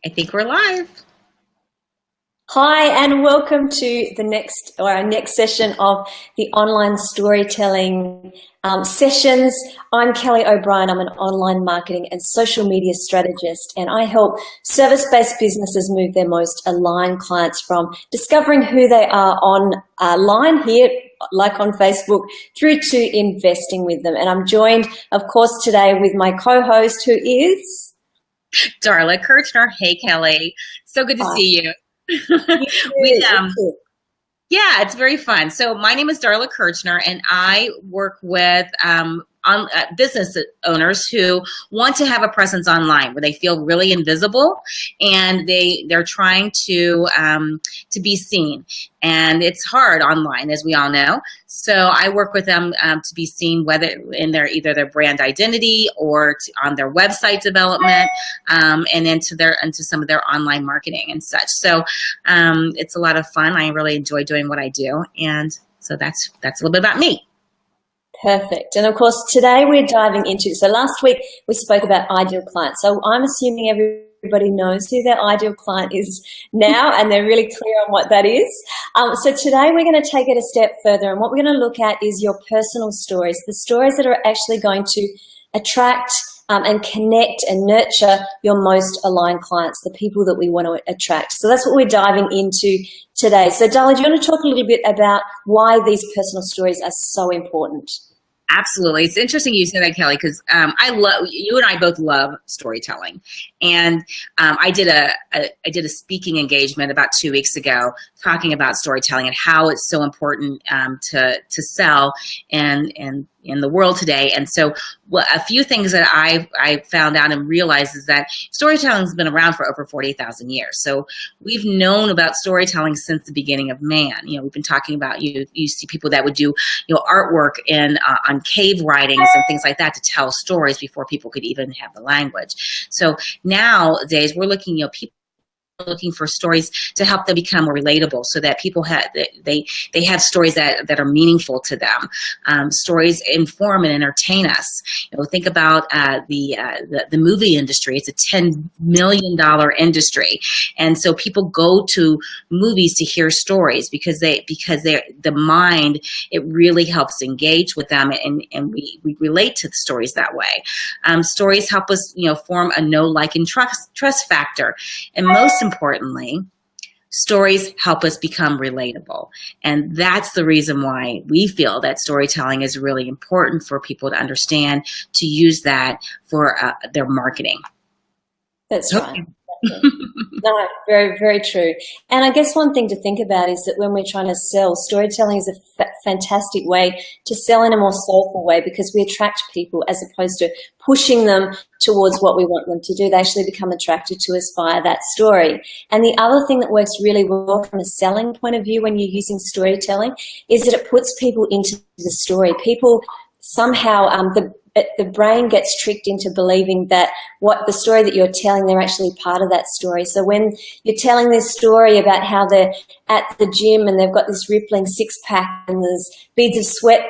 I think we're live. Hi, and welcome to our next session of the online storytelling sessions. I'm Kelly O'Brien. I'm an online marketing and social media strategist, and I help service-based businesses move their most aligned clients from discovering who they are online here, like on Facebook, through to investing with them. And I'm joined, of course, today with my co-host, who is Darla Kirchner. Hey, Kelly. So good to see you. Yeah, it's very fun. So my name is Darla Kirchner, and I work with business owners who want to have a presence online where they feel really invisible, and they're trying to be seen. And it's hard online, as we all know. So I work with them to be seen, whether in either their brand identity or on their website development, and into some of their online marketing and such. So it's a lot of fun. I really enjoy doing what I do, and so that's a little bit about me. Perfect. And of course, today we're diving into, so last week we spoke about ideal clients. So I'm assuming everybody knows who their ideal client is now, and they're really clear on what that is. So today we're going to take it a step further, and what we're going to look at is your personal stories, the stories that are actually going to attract and connect and nurture your most aligned clients, the people that we want to attract. So that's what we're diving into today. So Darla, do you want to talk a little bit about why these personal stories are so important? Absolutely. It's interesting you say that, Kelly, because you and I both love storytelling. And I did a speaking engagement about 2 weeks ago talking about storytelling and how it's so important to sell and in the world today. And so a few things that I found out and realized is that storytelling has been around for over 40,000 years. So we've known about storytelling since the beginning of man. We've been talking about, you see people that would do, artwork on cave writings and things like that to tell stories before people could even have the language. So nowadays we're looking, people looking for stories to help them become more relatable, so that people they have stories that are meaningful to them. Stories inform and entertain us. Think about the movie industry. It's a $10 million industry, and so people go to movies to hear stories because the mind, it really helps engage with them, and we relate to the stories that way. Stories help us form a know, like, and trust factor, and most importantly, stories help us become relatable. And that's the reason why we feel that storytelling is really important for people to understand, to use that for their marketing. That's right. No, very, very true. And I guess one thing to think about is that when we're trying to sell, storytelling is a fantastic way to sell in a more soulful way, because we attract people as opposed to pushing them towards what we want them to do. They actually become attracted to us via that story. And the other thing that works really well from a selling point of view when you're using storytelling is that it puts people into the story. People somehow, the brain gets tricked into believing that what the story that you're telling, they're actually part of that story. So when you're telling this story about how they're at the gym and they've got this rippling six-pack and there's beads of sweat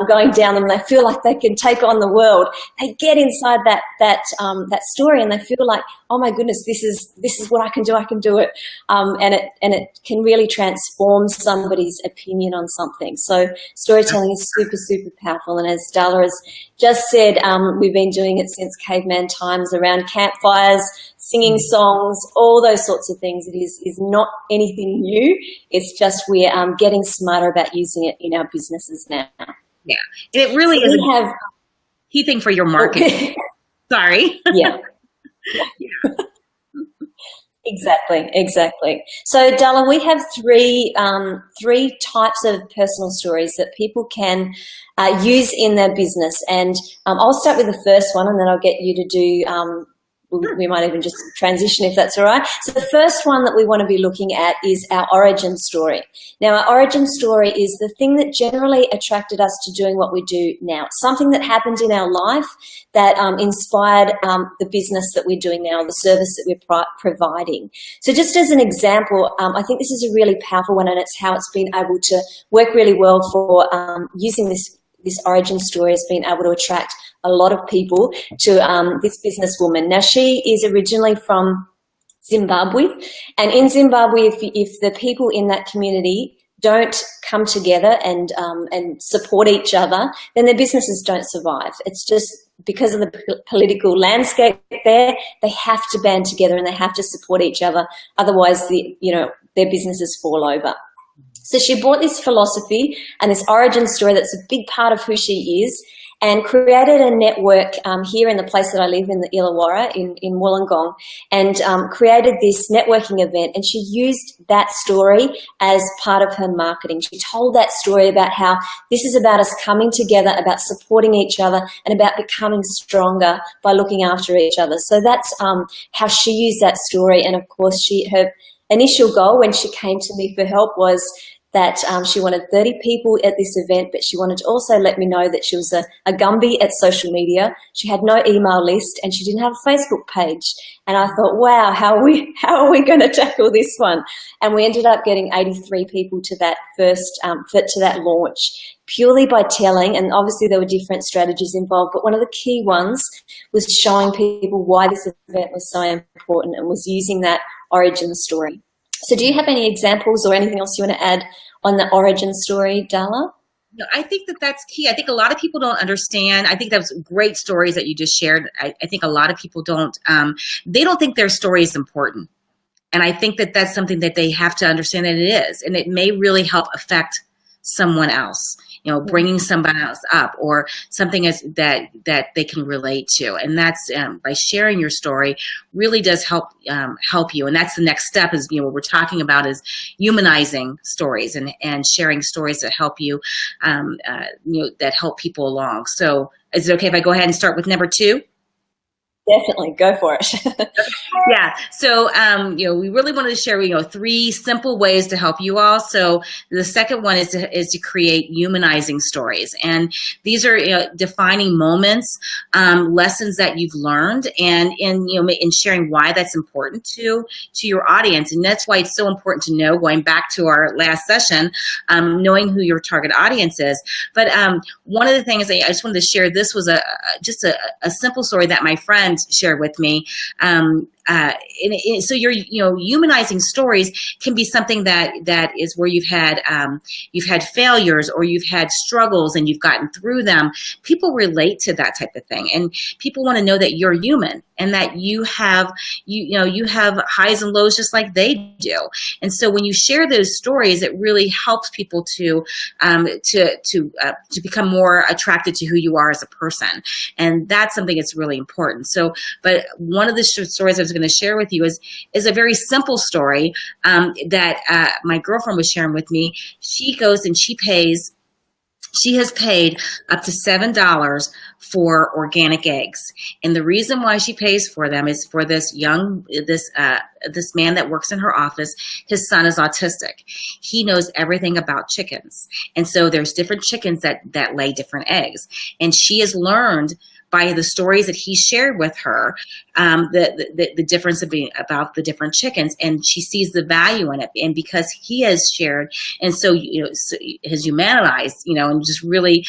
going down them, and they feel like they can take on the world, they get inside that story and they feel like, oh my goodness, this is what I can do it, and it can really transform somebody's opinion on something. So storytelling is super, super powerful, and as Darla has just said, we've been doing it since caveman times, around campfires, singing songs, all those sorts of things. It is not anything new. It's just we're getting smarter about using it in our businesses now. Yeah, it really is a key thing for your marketing. Sorry. Yeah. Exactly. So, Darla, we have three types of personal stories that people can use in their business, and I'll start with the first one, and then I'll get you to do we might even just transition if that's all right. So the first one that we want to be looking at is our origin story. Now, our origin story is the thing that generally attracted us to doing what we do now, something that happened in our life that inspired the business that we're doing now, the service that we're providing. So just as an example, I think this is a really powerful one, and it's how it's been able to work really well for using this origin story has been able to attract a lot of people to this businesswoman. Now, she is originally from Zimbabwe. And in Zimbabwe, if the people in that community don't come together and support each other, then their businesses don't survive. It's just because of the political landscape there, they have to band together and they have to support each other. Otherwise, their businesses fall over. So she brought this philosophy and this origin story that's a big part of who she is, and created a network here in the place that I live in, the Illawarra in Wollongong, and created this networking event. And she used that story as part of her marketing. She told that story about how this is about us coming together, about supporting each other, and about becoming stronger by looking after each other. So that's how she used that story. And of course, her initial goal when she came to me for help was that she wanted 30 people at this event, but she wanted to also let me know that she was a Gumby at social media. She had no email list and she didn't have a Facebook page. And I thought, wow, how are we going to tackle this one? And we ended up getting 83 people to that to that launch, purely by telling. And obviously there were different strategies involved, but one of the key ones was showing people why this event was so important, and was using that origin story. So do you have any examples or anything else you want to add on the origin story, Darla? No, I think that's key. I think a lot of people don't understand. I think that was great stories that you just shared. I think a lot of people they don't think their story is important. And I think that's something that they have to understand that it is. And it may really help affect someone else, bringing somebody else up, or something that they can relate to. And that's by sharing your story really does help you. And that's the next step is, what we're talking about is humanizing stories and sharing stories that help you, that help people along. So is it okay if I go ahead and start with number 2? Definitely, go for it. Yeah. So, we really wanted to share, 3 simple ways to help you all. So the second one is to create humanizing stories. And these are defining moments, lessons that you've learned, and in sharing why that's important to your audience. And that's why it's so important to know, going back to our last session, knowing who your target audience is. But one of the things I just wanted to share, this was just a simple story that my friend shared with me. So you're humanizing stories can be something that is where you've had failures, or you've had struggles and you've gotten through them. People relate to that type of thing, and people want to know that you're human and that you have highs and lows just like they do. And so when you share those stories, it really helps people to become more attracted to who you are as a person, and that's something that's really important. So, but one of the stories I was going to share with you is a very simple story that my girlfriend was sharing with me. She goes and she has paid up to $7 for organic eggs. And the reason why she pays for them is for this man that works in her office. His son is autistic. He knows everything about chickens. And so there's different chickens that lay different eggs. And she has learned by the stories that he shared with her, the difference about the different chickens, and she sees the value in it. And because he has shared, and so has humanized, and just really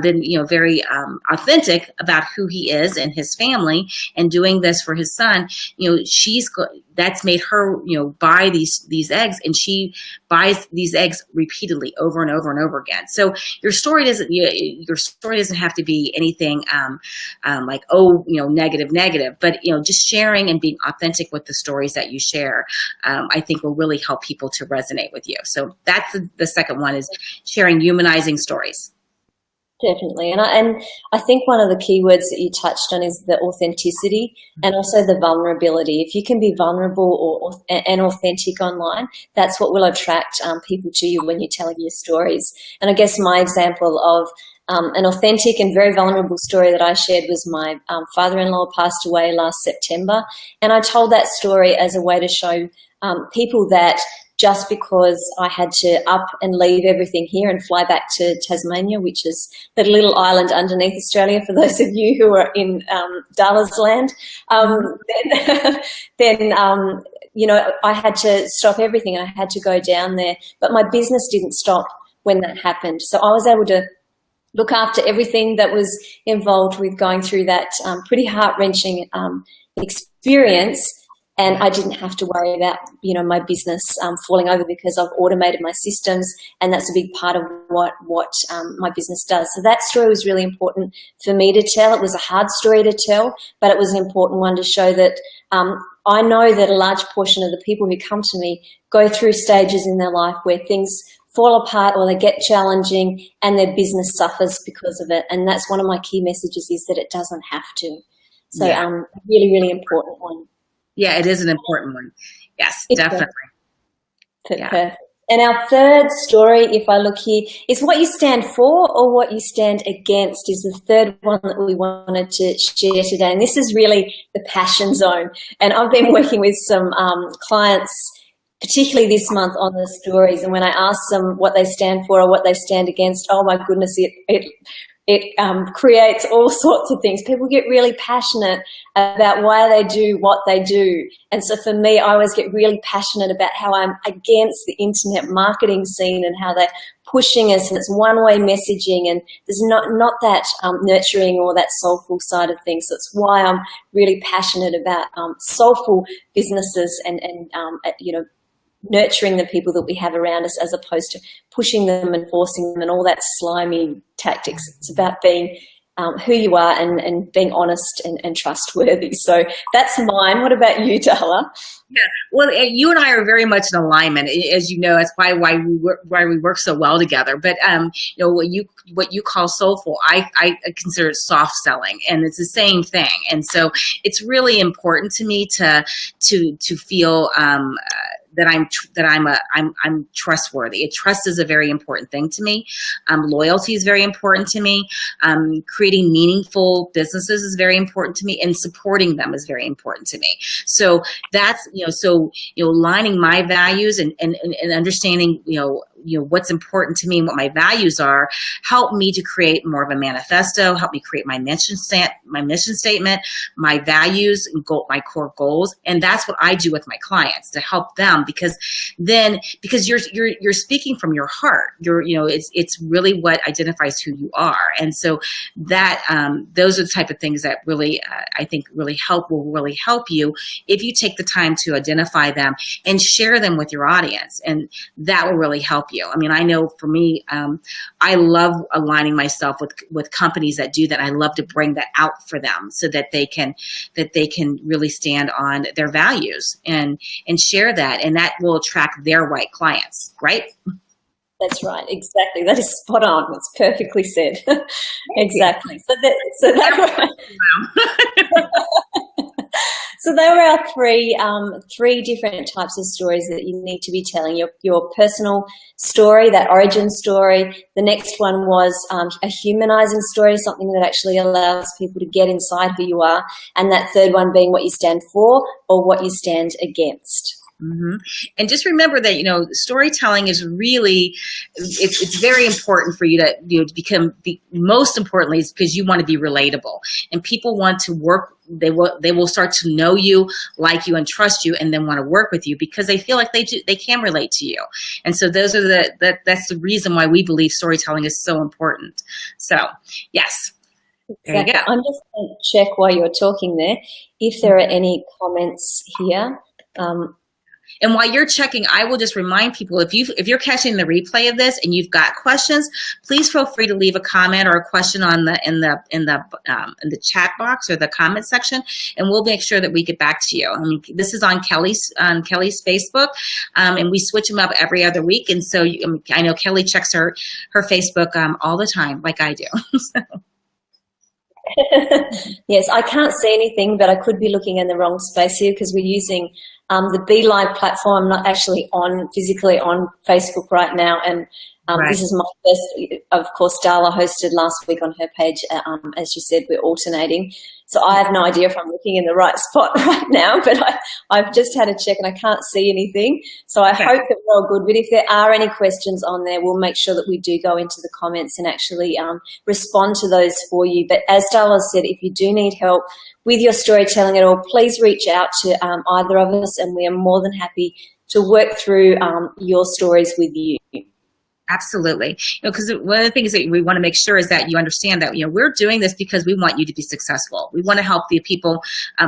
been very authentic about who he is and his family, and doing this for his son, that's made her buy these eggs, and she buys these eggs repeatedly over and over and over again. So your story doesn't have to be anything like negative, but just sharing and being authentic with the stories that you share, I think will really help people to resonate with you. So that's the second one, is sharing humanizing stories. Definitely. And I think one of the key words that you touched on is the authenticity, and also the vulnerability. If you can be vulnerable and authentic online, that's what will attract people to you when you're telling your stories. And I guess my example of an authentic and very vulnerable story that I shared was my father-in-law passed away last September. And I told that story as a way to show people that just because I had to up and leave everything here and fly back to Tasmania, which is the little island underneath Australia, for those of you who are in Darla's land, then I had to stop everything. I had to go down there. But my business didn't stop when that happened. So I was able to look after everything that was involved with going through that pretty heart-wrenching experience. And I didn't have to worry about, my business falling over because I've automated my systems, and that's a big part of what my business does. So that story was really important for me to tell. It was a hard story to tell, but it was an important one to show that I know that a large portion of the people who come to me go through stages in their life where things fall apart or they get challenging and their business suffers because of it. And that's one of my key messages, is that it doesn't have to. So really, really important one. Yeah, it is an important one. Yes, definitely. Perfect. And our third story, if I look here, is what you stand for or what you stand against, is the third one that we wanted to share today. And this is really the passion zone. And I've been working with some clients, particularly this month, on the stories. And when I ask them what they stand for or what they stand against, oh my goodness, it creates all sorts of things. People get really passionate about why they do what they do. And so for me, I always get really passionate about how I'm against the internet marketing scene and how they're pushing us, and it's one-way messaging, and there's not that nurturing or that soulful side of things. So it's why I'm really passionate about soulful businesses and nurturing the people that we have around us, as opposed to pushing them and forcing them and all that slimy tactics. It's about being who you are and being honest and trustworthy. So that's mine. What about you, Darla? Yeah, well, you and I are very much in alignment, as you know. That's why we work so well together. But what you call soulful, I consider it soft selling, and it's the same thing. And so it's really important to me to feel that I'm trustworthy. Trust is a very important thing to me. Loyalty is very important to me. Creating meaningful businesses is very important to me, and supporting them is very important to me. So that's aligning my values and understanding what's important to me and what my values are help me to create more of a manifesto, help me create my mission statement, my values, and my core goals. And that's what I do with my clients to help them, because you're speaking from your heart. It's really what identifies who you are. And so that those are the type of things that really I think will really help you if you take the time to identify them and share them with your audience, and that will really help you. I mean, I know for me, I love aligning myself with companies that do that. I love to bring that out for them so that they can really stand on their values and share that, and that will attract their right clients, right? That's right. Exactly. That is spot on. It's perfectly said. Exactly. So they were our three different types of stories that you need to be telling. Your personal story, that origin story. The next one was a humanizing story, something that actually allows people to get inside who you are. And that third one being what you stand for or what you stand against. Mm-hmm. And just remember that, storytelling is really, it's very important for you to become, most importantly, is because you want to be relatable, and people want to work. They will start to know you, like you, and trust you, and then want to work with you because they feel like they can relate to you. And so those are that's the reason why we believe storytelling is so important. So yes. There you go. I'm just going to check while you're talking there if there are any comments here. And while you're checking, I will just remind people, if you're catching the replay of this and you've got questions, please feel free to leave a comment or a question in the chat box or the comment section, and we'll make sure that we get back to you. I mean, this is on Kelly's Facebook, and we switch them up every other week. And so I know Kelly checks her Facebook all the time, like I do. Yes, I can't see anything, but I could be looking in the wrong space here because we're using the BeLive platform. I'm not actually physically on Facebook right now, and right. This is my first. Of course, Darla hosted last week on her page. As you said, we're alternating, so I have no idea if I'm looking in the right spot right now. But I've just had a check and I can't see anything. So I hope that we're all good. But if there are any questions on there, we'll make sure that we do go into the comments and actually respond to those for you. But as Darla said, if you do need help with your storytelling at all, please reach out to either of us, and we are more than happy to work through your stories with you. Absolutely. Because one of the things that we want to make sure is that you understand that, we're doing this because we want you to be successful. We want to help the people,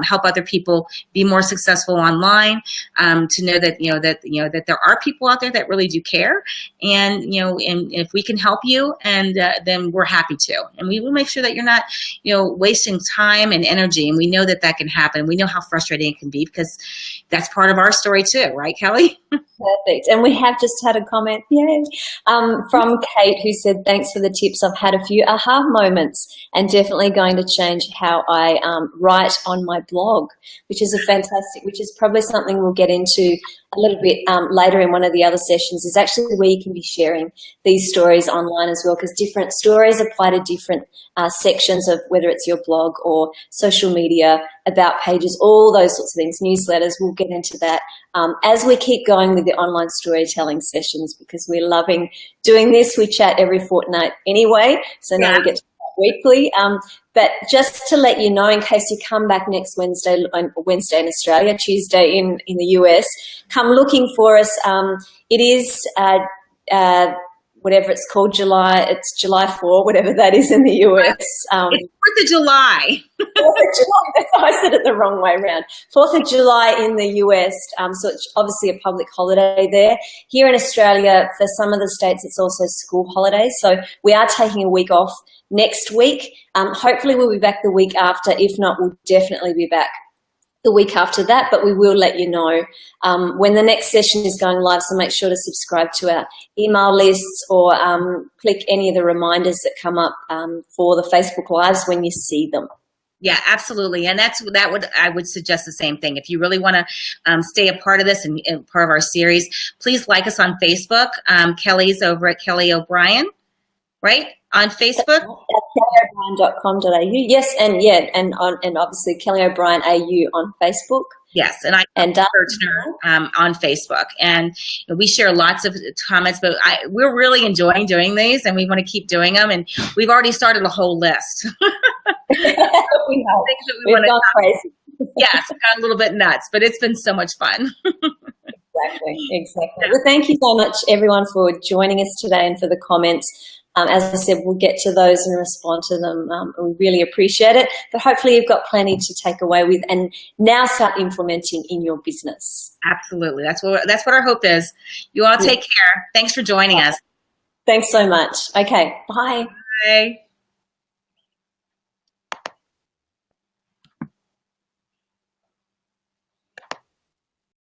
help other people be more successful online, to know that, that there are people out there that really do care. And, and if we can help you, and then we're happy to. And we will make sure that you're not, wasting time and energy. And we know that that can happen. We know how frustrating it can be, because that's part of our story too. Right, Kelly? Perfect. And we have just had a comment, yay, from Kate, who said, thanks for the tips. I've had a few aha moments and definitely going to change how I write on my blog, which is which is probably something we'll get into a little bit later in one of the other sessions, is actually where you can be sharing these stories online as well, because different stories apply to different sections of whether it's your blog or social media, about pages, all those sorts of things, newsletters. We'll get into that as we keep going with the online storytelling sessions, because we're loving doing this. We chat every fortnight anyway, so now we get to chat weekly. But just to let you know, in case you come back next Wednesday in Australia, Tuesday in the US, come looking for us. It is whatever it's called, it's July 4, whatever that is in the US. It's 4th of July. 4th of July, I said it the wrong way around. 4th of July in the US, so it's obviously a public holiday there. Here in Australia, for some of the states, it's also school holidays. So we are taking a week off next week. Hopefully we'll be back the week after. If not, we'll definitely be back the week after that, but we will let you know when the next session is going live. So make sure to subscribe to our email lists, or click any of the reminders that come up for the Facebook Lives when you see them. Yeah, absolutely. And I would suggest the same thing. If you really want to stay a part of this and part of our series, please like us on Facebook. Kelly's over at Kelly O'Brien, right? On Facebook? kellyobrien.com.au. Yes, and obviously Kelly O'Brien AU on Facebook. Yes, and Kirchner on Facebook. And we share lots of comments, but we're really enjoying doing these, and we want to keep doing them. And we've already started a whole list. We've gone crazy. Yes, we've gone a little bit nuts, but it's been so much fun. Exactly. Well, thank you so much, everyone, for joining us today and for the comments. As I said, we'll get to those and respond to them. We really appreciate it. But hopefully you've got plenty to take away with and now start implementing in your business. Absolutely. That's what our hope is. You all take care. Thanks for joining us. Thanks so much. Okay. Bye. Bye.